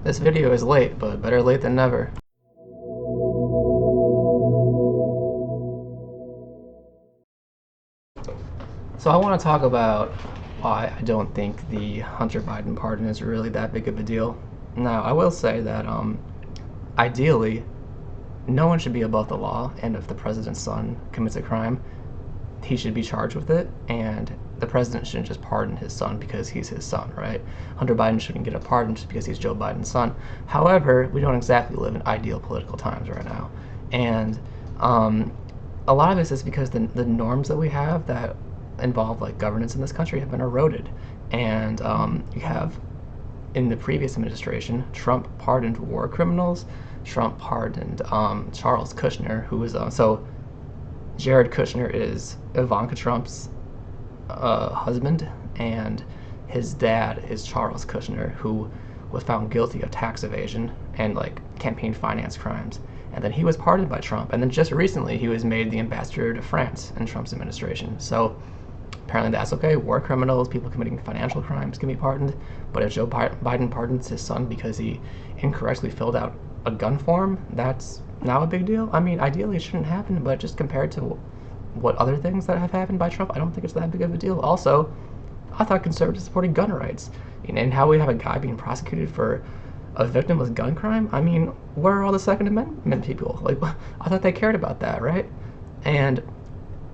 This video is late, but better late than never. So I want to talk about why I don't think the Hunter Biden pardon is really that big of a deal. Now, I will say that ideally, no one should be above the law, and if the president's son commits a crime, he should be charged with it, and the president shouldn't just pardon his son because he's his son, right? Hunter Biden shouldn't get a pardon just because he's Joe Biden's son. However, we don't exactly live in ideal political times right now, and a lot of this is because the norms that we have that involve like governance in this country have been eroded, and you have in the previous administration, Trump pardoned war criminals. Trump pardoned Charles Kushner, who was so Jared Kushner is Ivanka Trump's husband, and his dad is Charles Kushner, who was found guilty of tax evasion and like campaign finance crimes. And then he was pardoned by Trump. And then just recently, he was made the ambassador to France in Trump's administration. So apparently that's okay. War criminals, people committing financial crimes can be pardoned. But if Joe Biden pardons his son because he incorrectly filled out a gun form, that's now a big deal. I mean, ideally it shouldn't happen, but just compared to what other things that have happened by Trump, I don't think it's that big of a deal. Also, I thought conservatives supported gun rights. And how we have a guy being prosecuted for a victimless gun crime? I mean, where are all the Second Amendment people? Like, I thought they cared about that, right? And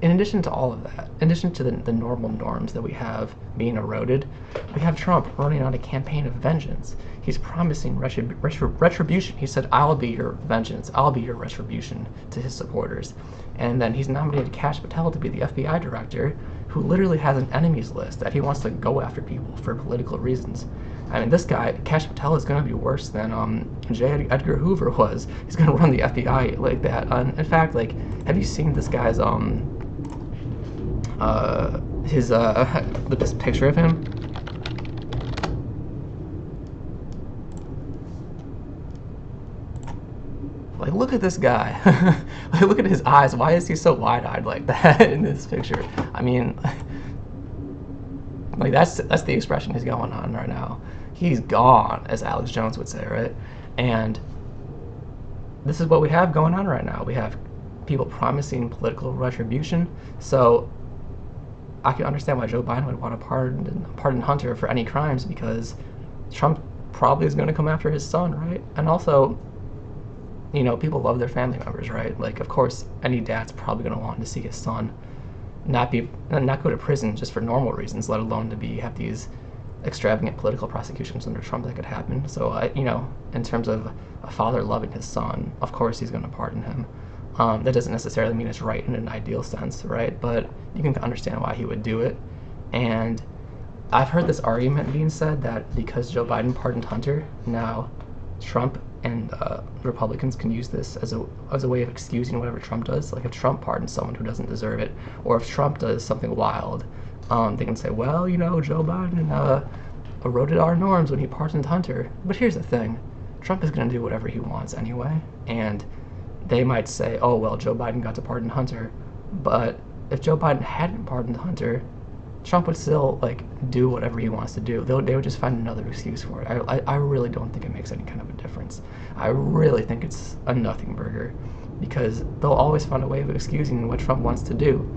in addition to all of that, in addition to the normal norms that we have being eroded, we have Trump running on a campaign of vengeance. He's promising retribution. He said, I'll be your vengeance, I'll be your retribution to his supporters. And then he's nominated Kash Patel to be the FBI director, who literally has an enemies list that he wants to go after people for political reasons. I mean, this guy, Kash Patel, is going to be worse than J. Edgar Hoover was. He's going to run the FBI like that. In fact, like, have you seen this guy's this picture of him? Like, look at this guy. Like, look at his eyes. Why is he so wide-eyed like that in this picture? I mean, like that's the expression he's going on right now. He's gone, as Alex Jones would say, right? And this is what we have going on right now. We have people promising political retribution. So I can understand why Joe Biden would want to pardon Hunter for any crimes, because Trump probably is going to come after his son, right? And also, you know, people love their family members, right? Like, of course, any dad's probably going to want to see his son not go to prison just for normal reasons, let alone to have these extravagant political prosecutions under Trump that could happen. So, you know, in terms of a father loving his son, of course he's going to pardon him. That doesn't necessarily mean it's right in an ideal sense, right? But you can understand why he would do it. And I've heard this argument being said that because Joe Biden pardoned Hunter, now Trump and Republicans can use this as a way of excusing whatever Trump does. Like, if Trump pardons someone who doesn't deserve it, or if Trump does something wild, they can say, well, you know, Joe Biden eroded our norms when he pardoned Hunter. But here's the thing. Trump is going to do whatever he wants anyway, and they might say, oh, well, Joe Biden got to pardon Hunter, but if Joe Biden hadn't pardoned Hunter, Trump would still, like, do whatever he wants to do. They would just find another excuse for it. I really don't think it makes any kind of a difference. I really think it's a Nothingburger, because they'll always find a way of excusing what Trump wants to do.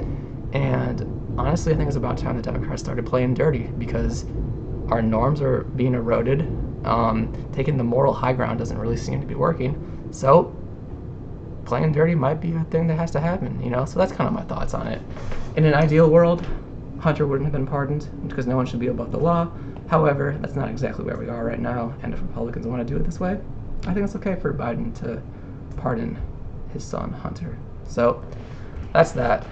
And honestly, I think it's about time the Democrats started playing dirty, because our norms are being eroded. Taking the moral high ground doesn't really seem to be working. So playing dirty might be a thing that has to happen, you know? So that's kind of my thoughts on it. In an ideal world, Hunter wouldn't have been pardoned because no one should be above the law. However, that's not exactly where we are right now, and if Republicans want to do it this way, I think it's okay for Biden to pardon his son, Hunter. So that's that.